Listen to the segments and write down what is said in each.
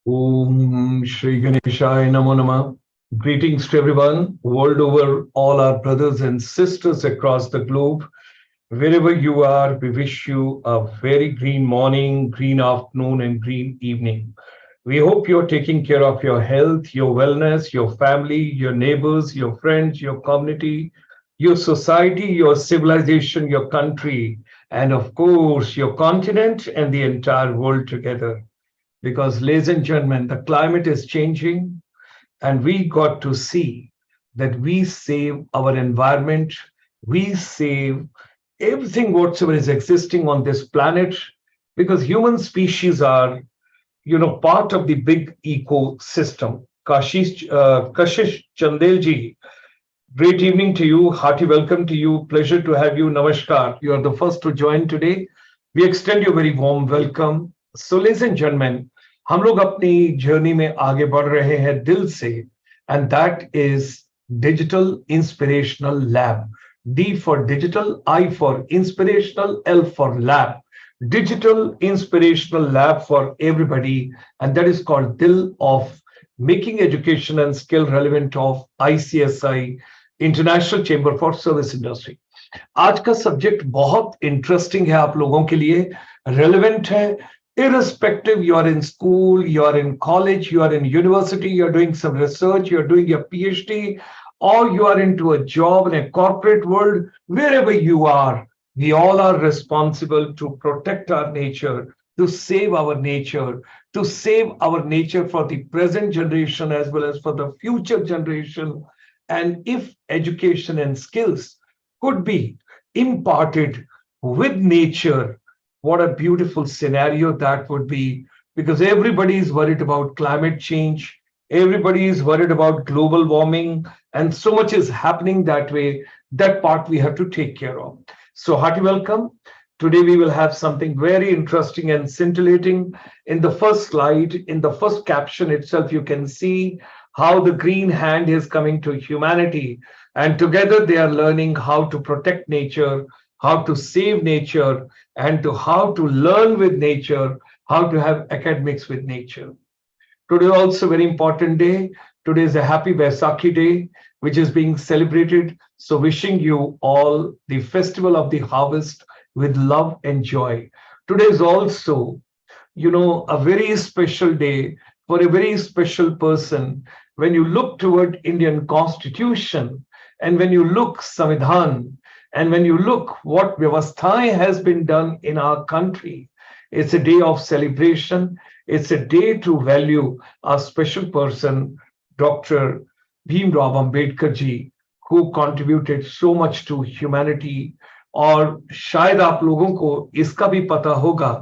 Om Shri Ganeshaya Namo Namah. Greetings to everyone, world over, all our brothers and sisters across the globe. Wherever you are, we wish you a very green morning, green afternoon, and green evening. We hope you're taking care of your health, your wellness, your family, your neighbors, your friends, your community, your society, your civilization, your country, and of course, your continent and the entire world together. Because, ladies and gentlemen, the climate is changing, and we got to see that we save our environment, we save everything whatsoever is existing on this planet, because human species are, part of the big ecosystem. Kashish Chandel ji, great evening to you. Hearty welcome to you. Pleasure to have you. Namaskar. You are the first to join today. We extend you a very warm welcome. So, ladies and gentlemen, हम लोग अपनी journey में आगे बढ़ रहे हैं दिल से, and that is digital inspirational lab. D for digital, I for inspirational, L for lab. Digital inspirational lab for everybody, and that is called DIL of making education and skill relevant of ICSI, International Chamber for Service Industry. आज का subject बहुत interesting है, आप लोगों के लिए relevant है. Irrespective, you are in school, you are in college, you are in university, you're doing some research, you're doing your PhD, or you are into a job in a corporate world, wherever you are, we all are responsible to protect our nature, to save our nature, to save our nature for the present generation as well as for the future generation. And if education and skills could be imparted with nature, what a beautiful scenario that would be, because everybody is worried about climate change, everybody is worried about global warming, and so much is happening that way. That part we have to take care of. So, hearty welcome. Today we will have something very interesting and scintillating. In the first slide, in the first caption itself, you can see how the green hand is coming to humanity, and together they are learning how to protect nature, how to save nature, and to how to learn with nature, how to have academics with nature. Today also very important day. Today is a happy Vaisakhi day, which is being celebrated. So wishing you all the festival of the harvest with love and joy. Today is also, a very special day for a very special person. When you look toward Indian Constitution, and when you look Samvidhan, and when you look what Vyavasthai has been done in our country, it's a day of celebration. It's a day to value a special person, Dr. Bhimrao Ambedkar ji, who contributed so much to humanity. और शायद आप लोगों को इसका भी पता होगा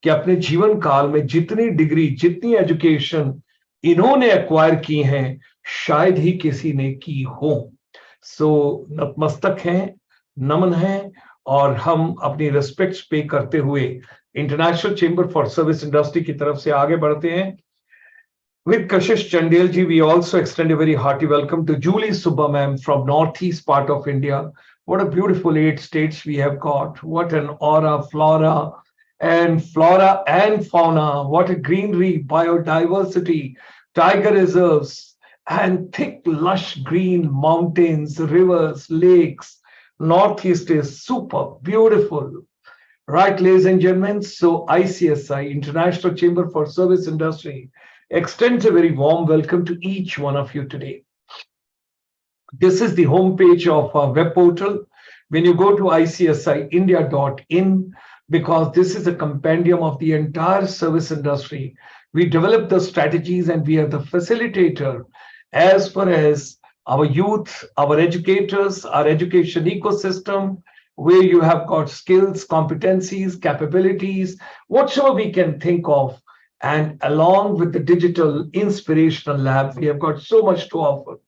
कि अपने जीवन काल में जितनी डिग्री, जितनी एजुकेशन इन्होंने एक्वायर की हैं, शायद ही किसी ने की हो. सो नतमस्तक हैं, नमन है, और हम अपनी रिस्पेक्ट्स पे करते हुए international chamber for service industry की तरफ से आगे बढ़ते हैं. With Kashish Chandel ji, we also extend a very hearty welcome to Julie Subba ma'am from northeast part of India. What a beautiful 8 states we have got. What an aura, flora and fauna. What a greenery, biodiversity, tiger reserves, and thick, lush green mountains, rivers, lakes. Northeast is super beautiful. Right, ladies and gentlemen. So ICSI, International Chamber for Service Industry, extends a very warm welcome to each one of you today. This is the homepage of our web portal. When you go to icsiindia.in, because this is a compendium of the entire service industry, we develop the strategies and we are the facilitator as far as our youth, our educators, our education ecosystem, where you have got skills, competencies, capabilities, whatsoever we can think of. And along with the digital inspirational lab, we have got so much to offer.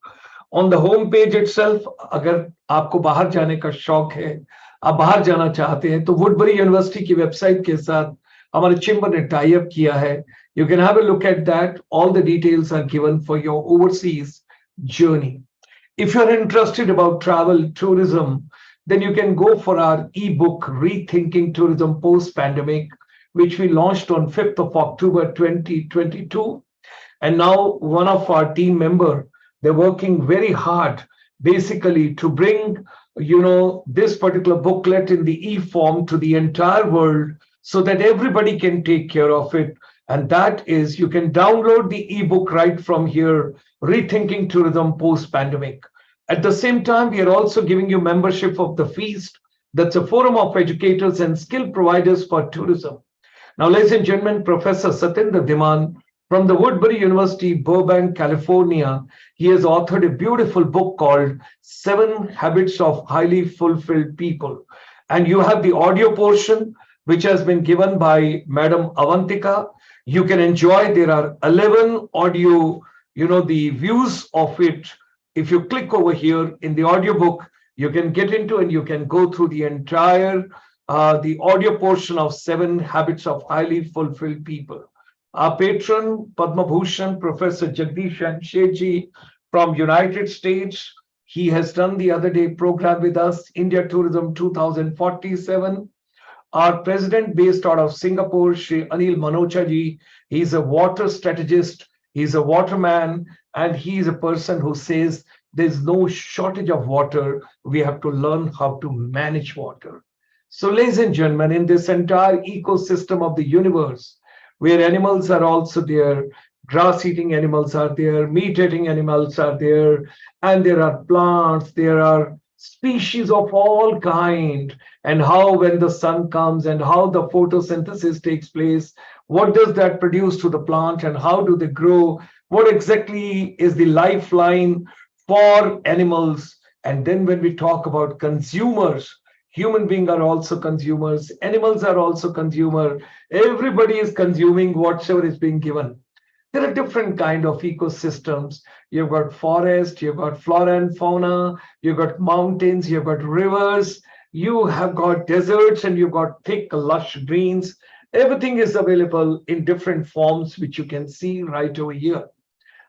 On the home page itself, अगर आपको बाहर जाने का शौक है, आप बाहर जाना चाहते हैं, तो वुडबरी यूनिवर्सिटी की वेबसाइट के साथ हमारे चेंबर ने टाई अप किया है. You can have a look at that. All the details are given for your overseas journey. If you're interested about travel, tourism, then you can go for our ebook, Rethinking Tourism Post-Pandemic, which we launched on 5th of October 2022. And now one of our team member, they're working very hard basically to bring, this particular booklet in the e-form to the entire world so that everybody can take care of it. And that is, you can download the ebook right from here, Rethinking Tourism Post-Pandemic. At the same time, we are also giving you membership of the Feast. That's a forum of educators and skill providers for tourism. Now, ladies and gentlemen, Professor Satyendra Dhiman from the Woodbury University, Burbank, California, he has authored a beautiful book called Seven Habits of Highly Fulfilled People. And you have the audio portion, which has been given by Madam Avantika. You can enjoy, there are 11 audio, the views of it. If you click over here in the audiobook, you can get into and you can go through the entire the audio portion of Seven Habits of Highly Fulfilled People. Our patron, Padma Bhushan, Professor Jagdish Shetty from United States, he has done the other day program with us, India Tourism 2047. Our president based out of Singapore, Shri Anil Manocha ji, he's a water strategist, he's a waterman, and he's a person who says there's no shortage of water. We have to learn how to manage water. So, ladies and gentlemen, in this entire ecosystem of the universe, where animals are also there, grass-eating animals are there, meat-eating animals are there, and there are plants, there are species of all kind, and how when the sun comes and how the photosynthesis takes place, what does that produce to the plant and how do they grow, what exactly is the lifeline for animals. And then when we talk about consumers, human beings are also consumers, animals are also consumer, everybody is consuming whatever is being given. There are different kind of ecosystems. You've got forest, you've got flora and fauna, you've got mountains, you've got rivers, you have got deserts, and you've got thick lush greens. Everything is available in different forms, which you can see right over here.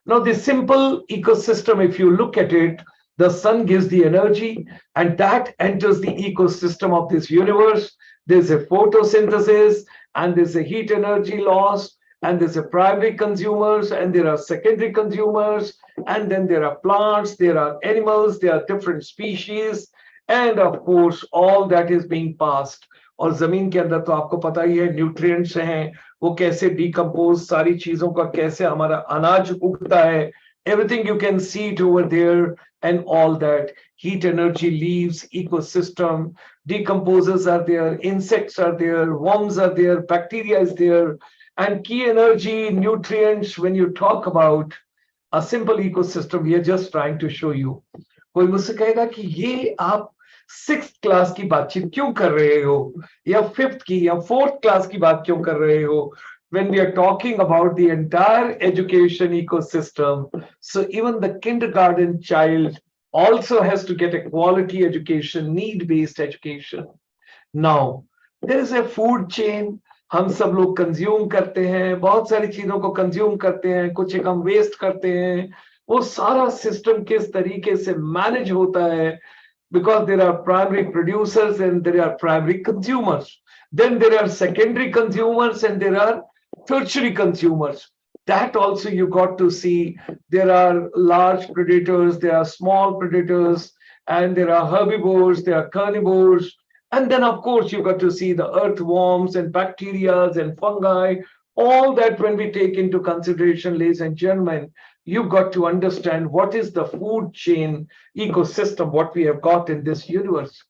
Now, the simple ecosystem, if you look at it, the sun gives the energy and that enters the ecosystem of this universe. There's a photosynthesis and there's a heat energy loss and there's a primary consumers and there are secondary consumers and then there are plants, there are animals, there are different species and of course all that is being passed. और जमीन के अंदर तो आपको पता ही है nutrients हैं वो कैसे डिकम्पोज सारी चीजों का कैसे हमारा अनाज उगता है. Everything you can see it over there and all that. Heat energy leaves, ecosystem, decomposers are there, insects are there, worms are there, bacteria is there, and key energy, nutrients, when you talk about a simple ecosystem, we are just trying to show you. कोई मुझसे कहेगा कि ये आप 6th class की बातचीत क्यों कर रहे हो या 5th की या 4th क्लास की बात क्यों कर रहे हो? When we are talking about the entire education ecosystem, so even the kindergarten child also has to get a quality education, need-based education. Now, there is a food chain. हम सब लोग consume करते हैं, बहुत सारी चीजों को कंज्यूम करते हैं, कुछ एक हम वेस्ट करते हैं. वो सारा सिस्टम किस तरीके से मैनेज होता है, because there are primary producers and there are primary consumers. Then there are secondary consumers and there are tertiary consumers. That also you got to see. There are large predators, there are small predators, and there are herbivores, there are carnivores. And then, of course, you got to see the earthworms and bacteria and fungi. All that when we take into consideration, ladies and gentlemen, you've got to understand what is the food chain ecosystem, what we have got in this universe.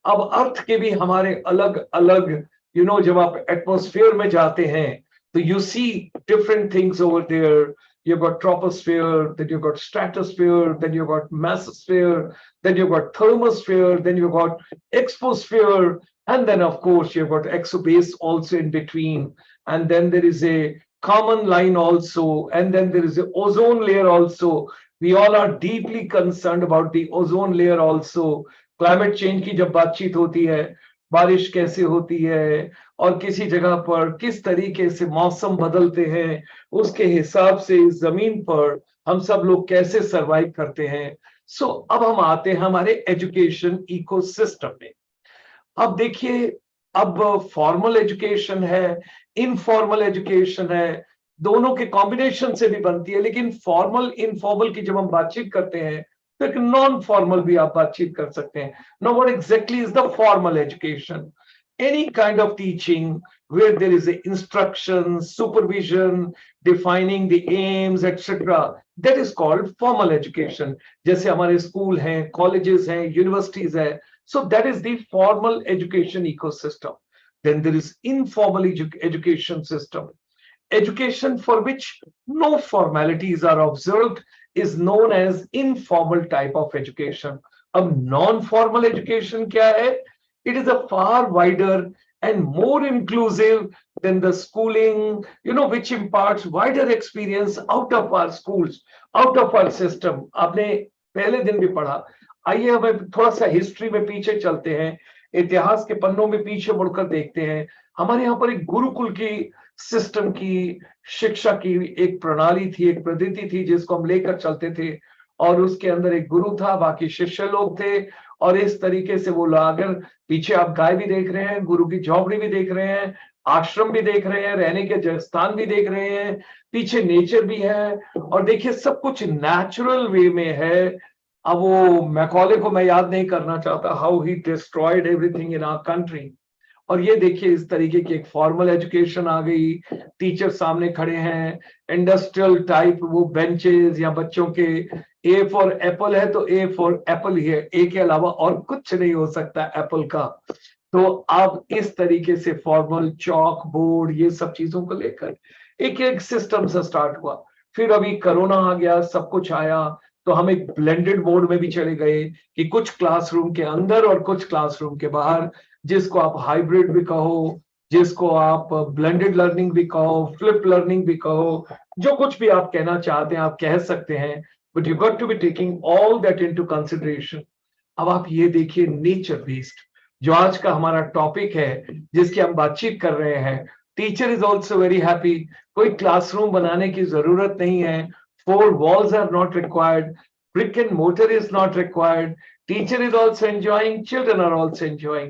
अब अर्थ के भी हमारे अलग अलग, जब आप atmosphere में जाते हैं, so you see different things over there. You've got troposphere, then you've got stratosphere, then you've got mesosphere, then you've got thermosphere, then you've got exosphere, and then of course you've got exobase also in between. And then there is a common line also, and then there is an ozone layer also. We all are deeply concerned about the ozone layer also. Climate change की जब बातचीत होती है, बारिश कैसे होती है और किसी जगह पर किस तरीके से मौसम बदलते हैं, उसके हिसाब से इस जमीन पर हम सब लोग कैसे सरवाइव करते हैं. सो अब हम आते हैं हमारे एजुकेशन इकोसिस्टम में. अब देखिए, अब फॉर्मल एजुकेशन है, इनफॉर्मल एजुकेशन है. दोनों के कॉम्बिनेशन से भी बनती है। लेकिन फॉर्मल इनफॉर्मल की जब हम बातचीत करते हैं तो एक नॉन फॉर्मल भी आप बातचीत कर सकते हैं। Now what exactly is the formal education? Any kind of teaching where there is a instruction, supervision, defining the aims, etc. That is called formal education. जैसे हमारे स्कूल हैं, colleges हैं, universities हैं. So that is the formal education ecosystem. Then there is informal education system. Education for which no formalities are observed is known as informal type of education. अब non-formal education क्या है? It is a far wider and more inclusive than the schooling, which imparts wider experience out of our schools, out of our system. आपने पहले दिन भी पढ़ा। आइए हमें थोड़ा सा हिस्ट्री में पीछे चलते हैं, इतिहास के पन्नों में पीछे मुड़कर देखते हैं। हमारे यहाँ पर एक गुरुकुल की सिस्टम की, शिक्षा की एक प्रणाली थी, एक पद्धति थी जिसको हम लेकर चलते थे, और उसके अंदर एक गुरु था, बाकी शिष्य लोग थे, और इस तरीके से वो लोग, अगर पीछे आप गाय भी देख रहे हैं, गुरु की झोपड़ी भी देख रहे हैं, आश्रम भी देख रहे हैं, रहने के स्थान भी देख रहे हैं, पीछे नेचर भी है, और देखिए सब कुछ नेचुरल वे में है। अब वो मैकॉले को मैं याद नहीं करना चाहता, how he destroyed everything in our country. और ये देखिए इस तरीके की एक फॉर्मल एजुकेशन आ गई, टीचर सामने खड़े हैं, इंडस्ट्रियल टाइप वो बेंचेस, या बच्चों के ए फॉर एप्पल है तो ए फॉर एप्पल ही है, ए के अलावा और कुछ नहीं हो सकता एप्पल का। तो अब इस तरीके से फॉर्मल चौक बोर्ड ये सब चीजों को लेकर एक एक सिस्टम से स्टार्ट हुआ। फिर अभी कोरोना आ गया, सब कुछ आया, तो हम एक ब्लेंडेड बोर्ड में भी चले गए कि कुछ क्लासरूम के अंदर और कुछ क्लासरूम के बाहर, जिसको आप हाइब्रिड भी कहो, जिसको आप ब्लेंडेड लर्निंग भी कहो, फ्लिप लर्निंग भी कहो, जो कुछ भी आप कहना चाहते हैं आप कह सकते हैं, but you got to be taking all that into consideration. अब आप ये देखिए नेचर बेस्ड, जो आज का हमारा टॉपिक है जिसकी हम बातचीत कर रहे हैं, teacher is also very happy. कोई क्लासरूम बनाने की जरूरत नहीं है, four walls are not required, brick and mortar is not required, teacher is also enjoying, children are also enjoying,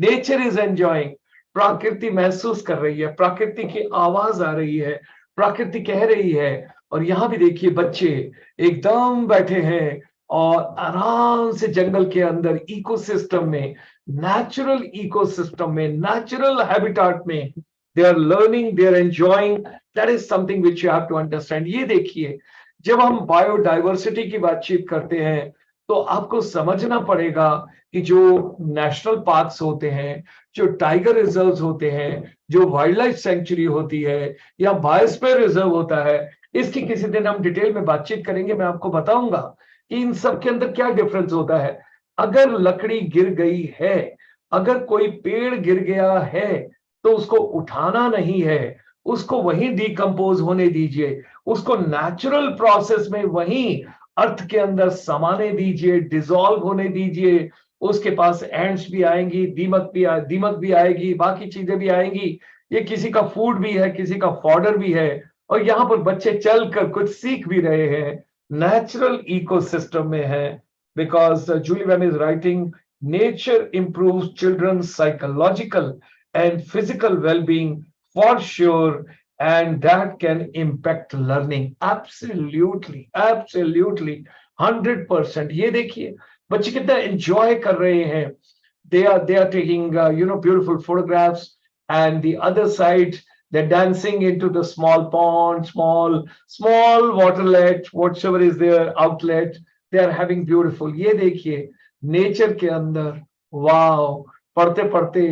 nature is enjoying, प्रकृति महसूस कर रही है, प्रकृति की आवाज आ रही है, प्रकृति कह रही है। और यहाँ भी देखिए बच्चे एकदम बैठे हैं और आराम से जंगल के अंदर इकोसिस्टम में, नेचुरल इकोसिस्टम में, नेचुरल हैबिटेट में they are learning, they are enjoying. That is something which you have to understand. ये देखिए जब हम बायोडाइवर्सिटी की बातचीत करते हैं तो आपको समझना पड़ेगा कि जो नेशनल पार्क्स होते हैं, जो टाइगर रिजर्व्स होते हैं, जो वाइल्ड लाइफ सेंचुरी होती है, या बायोस्फीयर रिजर्व होता है, इसकी किसी दिन हम डिटेल में बातचीत करेंगे। मैं आपको बताऊंगा कि इन सब के अंदर क्या डिफरेंस होता है। अगर लकड़ी गिर गई है, अगर कोई पेड़ गिर गया है, तो उसको उठाना नहीं है, उसको वहीं डिकम्पोज होने दीजिए, उसको नेचुरल प्रोसेस में वहीं अर्थ के अंदर समाने दीजिए, डिसॉल्व होने दीजिए। उसके पास एंड्स भी आएंगी, दीमक भी आएगी, बाकी चीजें भी आएंगी। ये किसी का फूड भी है, किसी का फॉडर भी है, और यहाँ पर बच्चे चलकर कुछ सीख भी रहे हैं, नेचुरल इकोसिस्टम में है। Because Julie when is writing, nature improves children's psychological and physical wellbeing for sure, and that can impact learning absolutely, absolutely 100%। ये देखिए बच्चे कितना एंजॉय कर रहे हैं, they are taking beautiful photographs, and the other side they're dancing into the small pond, small waterlet, whatever is their outlet, they are having beautiful। ये देखिए nature के अंदर, वाओ, पढ़ते पढ़ते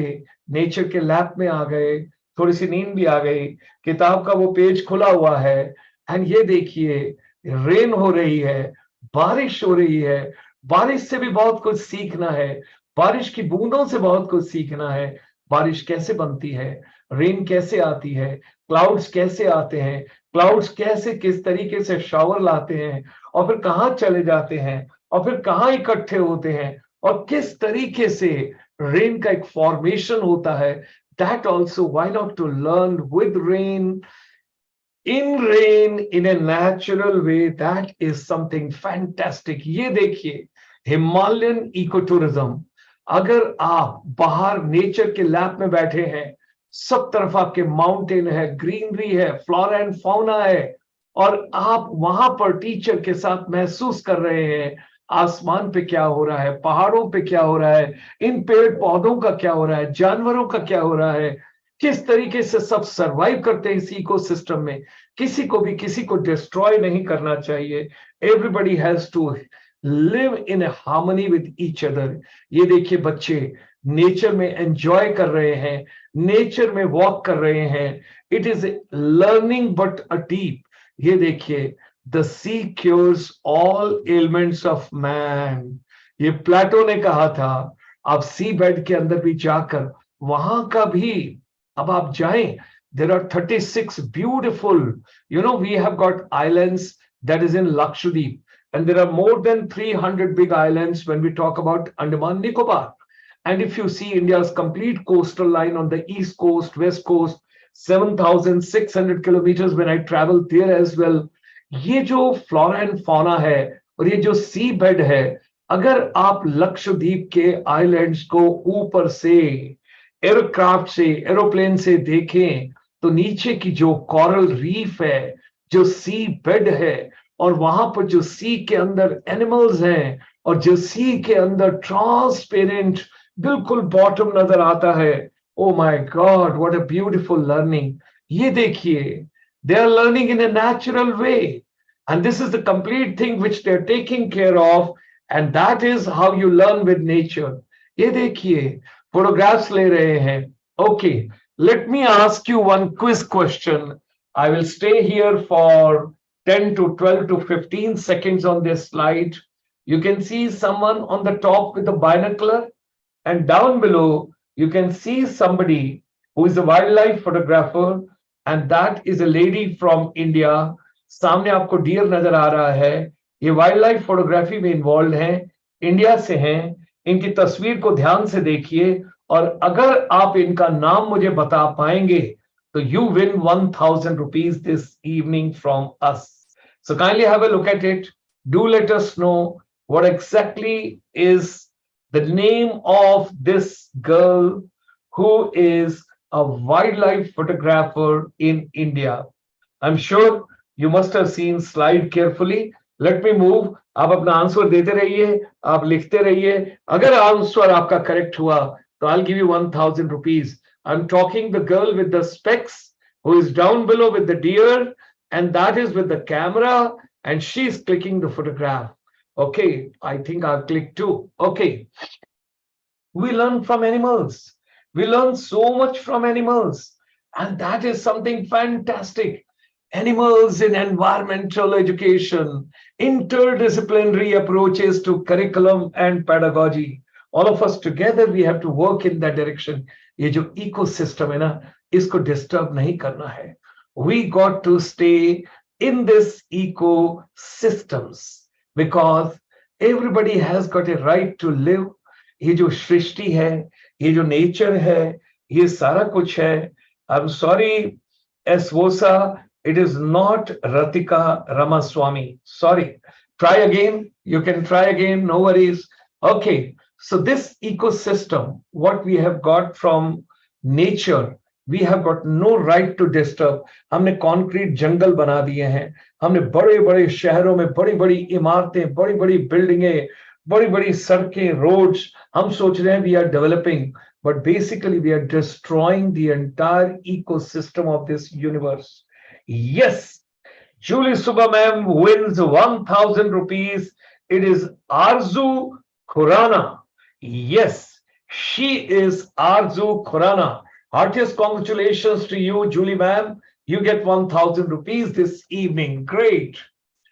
नेचर के लैब में आ गए, थोड़ी सी नींद भी आ गई, किताब का वो पेज खुला हुआ है, एंड ये देखिए रेन हो रही है, बारिश हो रही है। बारिश से भी बहुत कुछ सीखना है, बारिश की बूंदों से बहुत कुछ सीखना है। बारिश कैसे बनती है, रेन कैसे आती है, क्लाउड्स कैसे आते हैं, क्लाउड्स कैसे किस तरीके से शावर लाते हैं, और फिर कहाँ चले जाते हैं, और फिर कहाँ इकट्ठे होते हैं, और किस तरीके से रेन का एक फॉर्मेशन होता है। That also, why not to learn with rain, in rain, in a natural way? That is something fantastic। ये देखिए हिमालयन इकोटूरिज्म, अगर आप बाहर नेचर के लैब में बैठे हैं सब तरफ आपके माउंटेन है, ग्रीनरी है, फ्लोरा एंड फाउना है, और आप वहां पर टीचर के साथ महसूस कर रहे हैं आसमान पे क्या हो रहा है, पहाड़ों पे क्या हो रहा है, इन पेड़ पौधों का क्या हो रहा है, जानवरों का क्या हो रहा है, किस तरीके से सब सरवाइव करते हैं इस इकोसिस्टम में। किसी को भी किसी को डिस्ट्रॉय नहीं करना चाहिए। Everybody has to live in harmony with each other. ये देखिए बच्चे नेचर में एंजॉय कर रहे हैं, नेचर में वॉक कर रहे हैं। It is learning but a deep. ये देखिए, the sea cures all elements of man, ये प्लेटो ने कहा था। आप सी बेड के अंदर भी जाकर वहां का भी अब आप जाएं, there are 36 beautiful, we have got islands that is in Lakshadweep, and there are more than 300 big islands when we talk about Andaman Nicobar. And if you see India's complete coastal line on the east coast, west coast, 7,600 kilometers when I travel there as well, ये जो flora and fauna है और ये जो सी bed है, अगर आप लक्षद्वीप के आइलैंड्स को ऊपर से एयरक्राफ्ट से, एरोप्लेन से देखें, तो नीचे की जो कोरल रीफ है, जो सी बेड है, और वहां पर जो सी के अंदर एनिमल्स हैं, और जो सी के अंदर ट्रांसपेरेंट बिल्कुल बॉटम नजर आता है। Oh my god, what a beautiful learning. ये देखिए, they are learning in a natural way, and this is the complete thing which they are taking care of, and that is how you learn with nature. ये देखिए, photographs ले रहे हैं। Okay, let me ask you one quiz question. I will stay here for 10 to 12 to 15 seconds on this slide. You can see someone on the top with a binocular, and down below you can see somebody who is a wildlife photographer, and that is a lady from India. सामने आपको dear नजर आ रहा है, ये wild life photography में involve हैं, India से हैं। इनकी तस्वीर को ध्यान से देखिए, और अगर आप इनका नाम मुझे बता पाएंगे तो you win 1,000 rupees this evening from us. So kindly have a look at it. Do let us know what exactly is the name of this girl who is a wildlife photographer in India. I'm sure you must have seen slide carefully. Let me move. आप अपना answer देते रहिए, आप लिखते रहिए। अगर answer आपका correct हुआ तो I'll give you 1,000 rupees. I'm talking the girl with the specs who is down below with the deer, and that is with the camera, and she's clicking the photograph. Okay, I think I'll click too. Okay, we learn from animals. We learn so much from animals, and that is something fantastic. Animals in environmental education, interdisciplinary approaches to curriculum and pedagogy. All of us together, we have to work in that direction. ये जो ecosystem है ना, इसको disturb नहीं करना है. We got to stay in this ecosystems because everybody has got a right to live. ये जो सृष्टि है, ये जो nature है, ये सारा कुछ है. I'm sorry, Esvosa, it is not Ratika Ramaswamy. Sorry. Try again. You can try again. No worries. Okay. So this ecosystem, what we have got from nature, we have got no right to disturb. हमने concrete जंगल बना दिए हैं, हमने बड़े बड़े शहरों में बड़ी बड़ी इमारतें, बड़ी बड़ी बिल्डिंगें, बड़ी बड़ी सड़कें, roads, हम सोच रहे हैं we are developing, but basically we are destroying the entire ecosystem of this universe. Yes, Julie Subba ma'am wins 1,000 rupees. It is Arzu Khurana. Yes, she is Arzu Khurana. Heartiest congratulations to you, Julie ma'am. You get 1,000 rupees this evening. Great.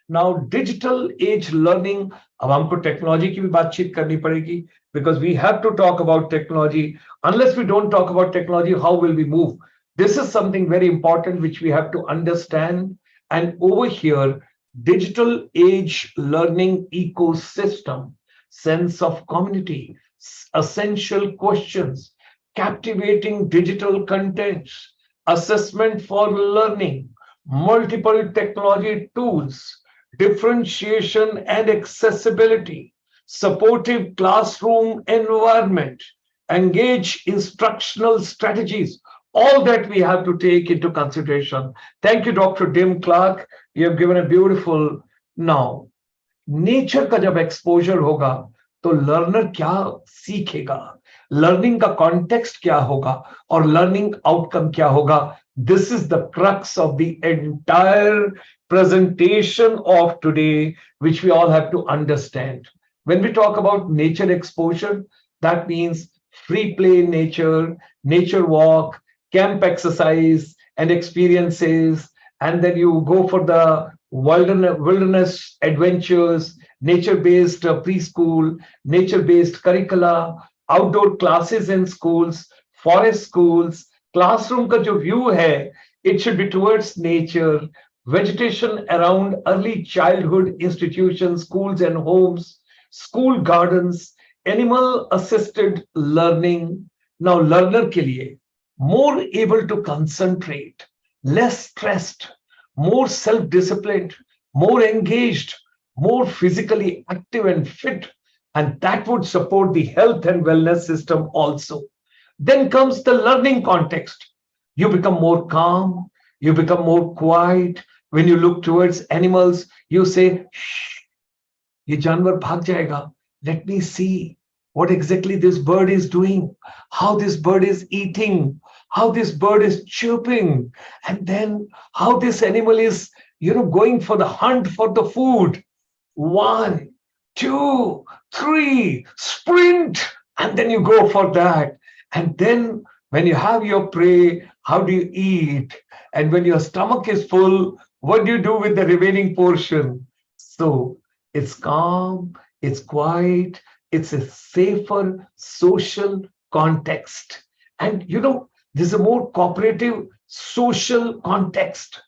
Now, digital age learning. अब हमको technology की भी बातचीत करनी पड़ेगी because we have to talk about technology. Unless we don't talk about technology, how will we move? This is something very important which we have to understand. And over here, digital age learning ecosystem, sense of community, essential questions, captivating digital contents, assessment for learning, multiple technology tools, differentiation and accessibility, supportive classroom environment, engage instructional strategies. All that we have to take into consideration. Thank you, Dr. Dim Clark. You have given a beautiful now. Nature का जब exposure होगा तो learner क्या सीखेगा, learning का context क्या होगा और लर्निंग आउटकम क्या होगा. This is the crux of the entire presentation of today, which we all have to understand. When we talk about nature exposure, that means free play in nature, nature walk, camp exercise, and experiences. And then you go for the wilderness adventures, nature-based preschool, nature-based curricula, outdoor classes in schools, forest schools, classroom का जो view है, it should be towards nature, vegetation around early childhood institutions, schools and homes, school gardens, animal assisted learning. Now learner के लिए more able to concentrate, less stressed, more self-disciplined, more engaged, more physically active and fit, and that would support the health and wellness system also. Then comes the learning context. You become more calm, you become more quiet. When you look towards animals, you say, shh, ये जानवर भाग जाएगा. Let me see what exactly this bird is doing, how this bird is eating, how this bird is chirping, and then how this animal is, going for the hunt for the food. 1, 2, 3, sprint, and then you go for that. And then when you have your prey, how do you eat? And when your stomach is full, what do you do with the remaining portion? So it's calm, it's quiet, it's a safer social context. And there's a more cooperative social context.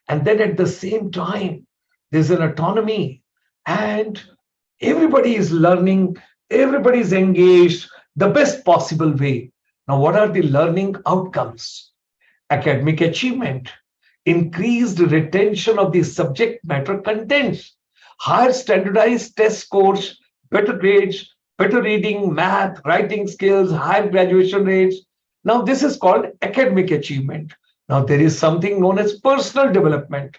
And then at the same time, there's an autonomy and everybody is learning, everybody is engaged the best possible way. Now, what are the learning outcomes? Academic achievement, increased retention of the subject matter contents, higher standardized test scores, better grades, better reading, math, writing skills, higher graduation rates. Now, this is called academic achievement. Now, there is something known as personal development,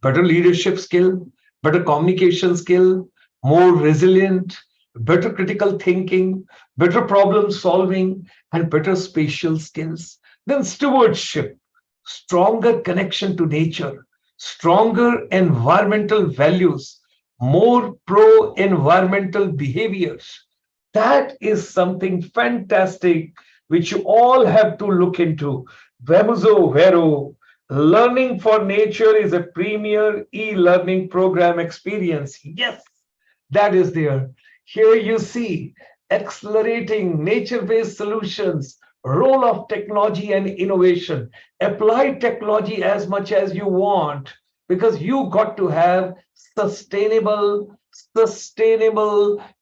better leadership skill, better communication skill, more resilient, better critical thinking, better problem solving, and better spatial skills. Then stewardship, stronger connection to nature, stronger environmental values, more pro-environmental behaviors. That is something fantastic which you all have to look into. Vemuzo Vero, Learning for Nature is a premier e-learning program experience. Yes, that is there. Here you see accelerating nature-based solutions, role of technology and innovation. Apply technology as much as you want because you got to have sustainable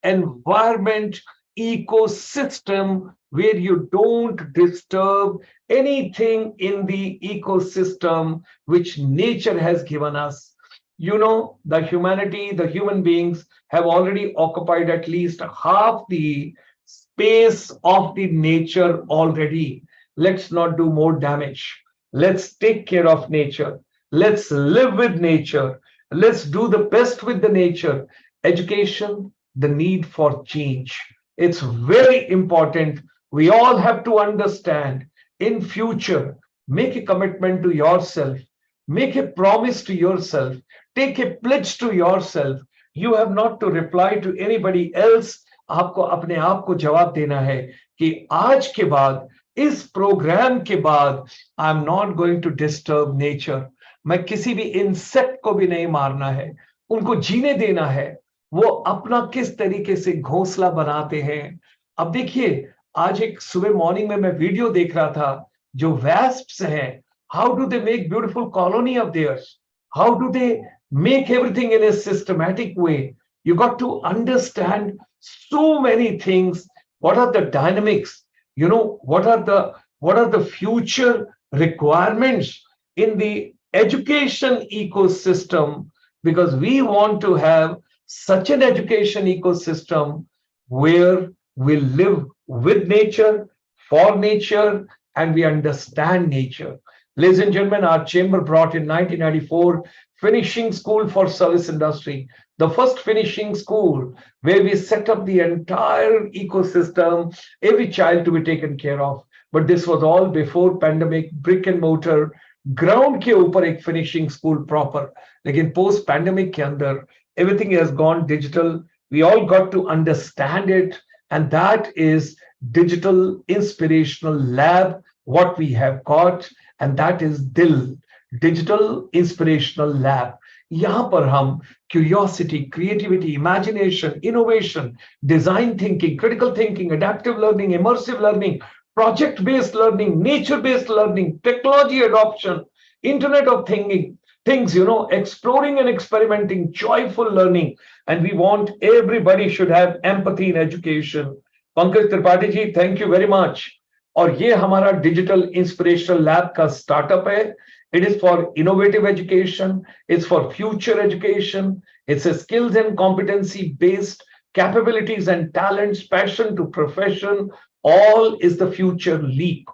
environment ecosystem where you don't disturb anything in the ecosystem which nature has given us. The human beings have already occupied at least half the space of the nature already. Let's not do more damage. Let's take care of nature. Let's live with nature. Let's do the best with the nature. Education, the need for change. It's very important. We all have to understand in future, make a commitment to yourself, make a promise to yourself, take a pledge to yourself. You have not to reply to anybody else. आपको अपने आप को जवाब देना है कि आज के बाद इस प्रोग्राम के बाद I am not going to disturb nature. मैं किसी भी इंसेक्ट को भी नहीं मारना है, उनको जीने देना है. वो अपना किस तरीके से घोंसला बनाते हैं. अब देखिए, आज एक सुबह मॉर्निंग में मैं वीडियो देख रहा था. जो वेस्प्स हैं, how do they make beautiful colony of theirs, how do they make everything in a systematic way. You got to understand so many things. What are the dynamics? What are the future requirements in the education ecosystem? Because we want to have such an education ecosystem where we live with nature, for nature, and we understand nature. Ladies and gentlemen, our chamber brought in 1994 finishing school for service industry, the first finishing school where we set up the entire ecosystem, every child to be taken care of. But this was all before pandemic, brick and mortar, ground के ऊपर एक finishing school proper. लेकिन post pandemic के अंदर everything has gone digital. We all got to understand it, and that is digital inspirational lab, what we have got, and that is DIL, digital inspirational lab. यहाँ पर हम curiosity, creativity, imagination, innovation, design thinking, critical thinking, adaptive learning, immersive learning, project-based learning, nature-based learning, technology adoption, Internet of things, exploring and experimenting, joyful learning. And we want everybody should have empathy in education. Pankaj Tripathi ji, thank you very much. और ये हमारा digital inspirational lab का startup है. It is for innovative education. It's for future education. It's a skills and competency based capabilities and talents, passion to profession. All is the future leap.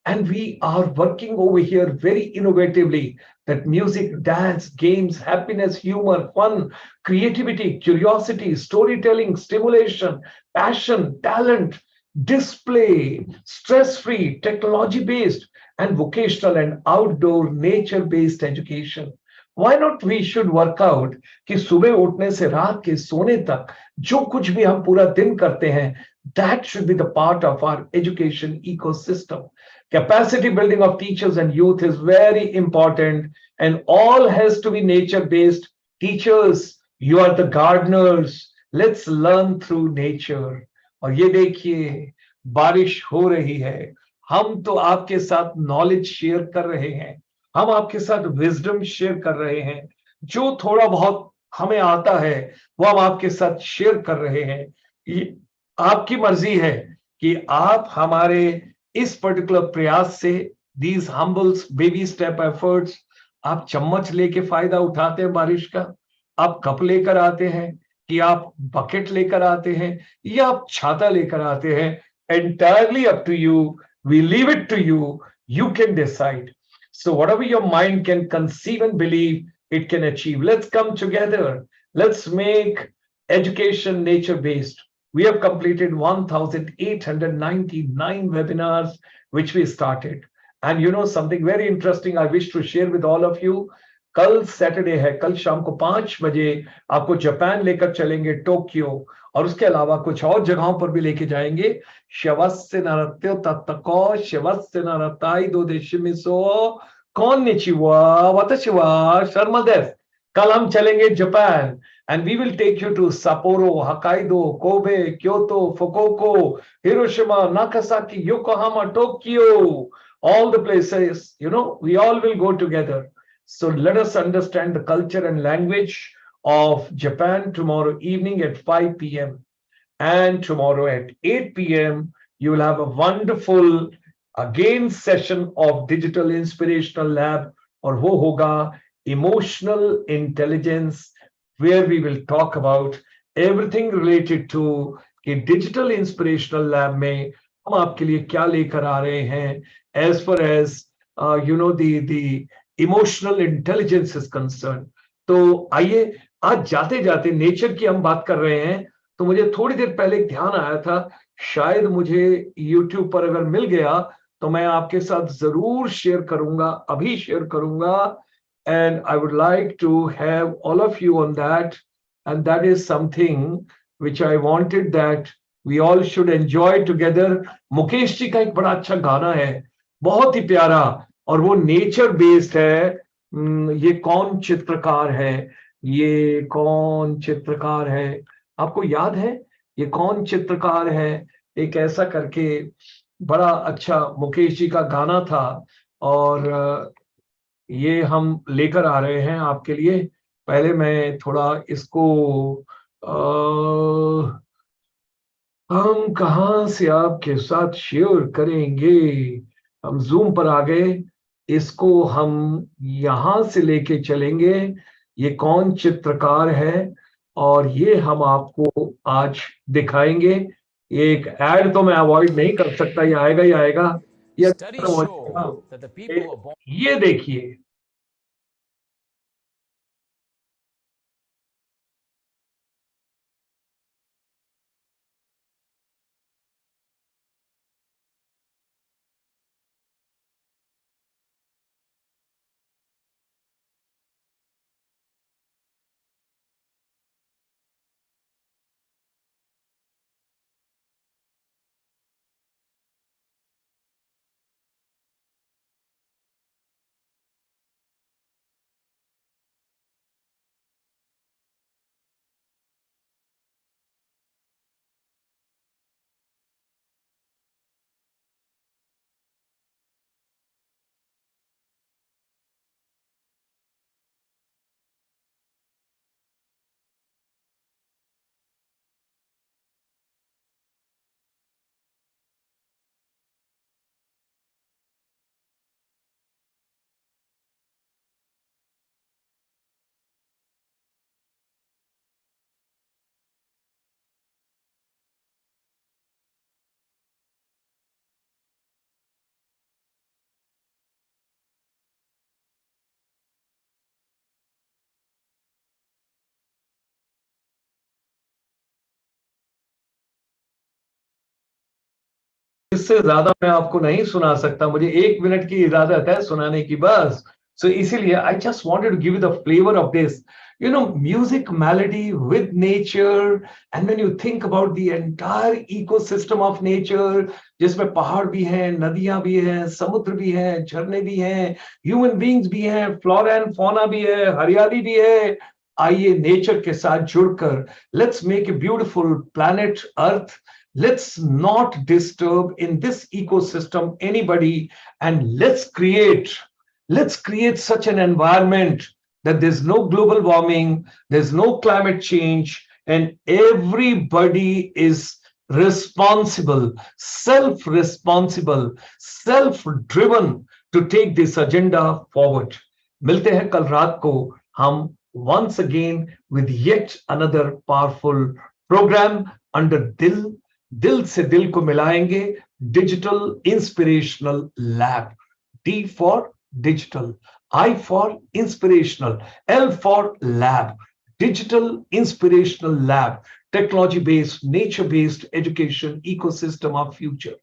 And we are working over here very innovatively that music, dance, games, happiness, humor, fun, creativity, curiosity, storytelling, stimulation, passion, talent, display, stress-free, technology-based, and vocational and outdoor nature-based education. Why not we should work out कि सुबह उठने से रात के सोने तक जो कुछ भी हम पूरा दिन करते हैं, that should be the part of our education ecosystem. Capacity building of teachers and youth is very important, and all has to be nature-based. Teachers, you are the gardeners. Let's learn through nature. और ये देखिए बारिश हो रही है. हम तो आपके साथ नॉलेज शेयर कर रहे हैं, हम आपके साथ विजडम शेयर कर रहे हैं. जो थोड़ा बहुत हमें आता है वो हम आपके साथ शेयर कर रहे हैं. ये आपकी मर्जी है कि आप हमारे इस पर्टिकुलर प्रयास से, these humble baby step efforts, आप चम्मच लेके फायदा उठाते हैं बारिश का, आप कप लेकर आते हैं, कि आप बकेट लेकर आते हैं, या आप छाता लेकर आते हैं. Entirely up to you. We leave it to you. You can decide. So whatever your mind can conceive and believe, it can achieve. Let's come together. Let's make education nature-based. We have completed 1,899 webinars, which we started. And you know something very interesting I wish to share with all of you. कल Saturday है, कल शाम को 5 बजे आपको Japan लेकर चलेंगे, Tokyo, और उसके अलावा कुछ और जगहों पर भी लेके जाएंगे. शवस्य नरत्यो तत्तको शवस्य नरताई दो देशिमिसो konnichiwa watashi wa Sharma desu. कल हम चलेंगे Japan, and we will take you to Sapporo, Hokkaido, Kobe, Kyoto, Fukuoka, Hiroshima, Nagasaki, Yokohama, Tokyo, all the places, we all will go together. So let us understand the culture and language of Japan tomorrow evening at 5 p.m. And tomorrow at 8 p.m. you will have a wonderful again session of Digital Inspirational Lab, or wo hoga Emotional Intelligence, where we will talk about everything related to a Digital Inspirational Lab में हम आपके लिए क्या लेकर आ रहे हैं as far as the emotional intelligence is concerned. तो आइए, आज जाते जाते नेचर की हम बात कर रहे हैं, तो मुझे थोड़ी देर पहले एक ध्यान आया था, शायद मुझे YouTube पर अगर मिल गया तो मैं आपके साथ जरूर शेयर करूंगा, अभी शेयर करूंगा. And I would like to have all of you on that. And that is something which I wanted that we all should enjoy together. Mukesh ji का एक बड़ा अच्छा गाना है, बहुत ही प्यारा, और वो नेचर बेस्ड है. ये कौन चित्रकार है, ये कौन चित्रकार है, आपको याद है ये कौन चित्रकार है? एक ऐसा करके बड़ा अच्छा मुकेश जी का गाना था, और ये हम लेकर आ रहे हैं आपके लिए. पहले मैं थोड़ा इसको हम कहां से आपके साथ शेयर करेंगे. हम जूम पर आ गए, इसको हम यहां से लेके चलेंगे. ये कौन चित्रकार है, और ये हम आपको आज दिखाएंगे. एक ऐड तो मैं अवॉइड नहीं कर सकता, ये आएगा ही आएगा. ये Studies show that the people who are born ये देखिए, इससे ज्यादा मैं आपको नहीं सुना सकता, मुझे 1 मिनट की इजाजत है सुनाने की बस. सो इसीलिए I just wanted to give you the flavour of this, music melody with nature. And when you think about the entire ecosystem of nature, जिसमें पहाड़ भी हैं, नदियां भी हैं, समुद्र भी हैं, झरने भी हैं, ह्यूमन बींग्स भी हैं, फ्लोरा एंड फौना भी है, हरियाली भी है. आइए नेचर के साथ जुड़कर let's make a beautiful planet earth. Let's not disturb in this ecosystem anybody, and let's create such an environment that there's no global warming, there's no climate change, and everybody is responsible, self-responsible, self-driven to take this agenda forward. मिलते हैं कल रात को हम once again with yet another powerful program under दिल से दिल को मिलाएंगे digital inspirational lab. D for digital, I for inspirational, L for lab. Digital inspirational lab, technology based, nature based education ecosystem of future.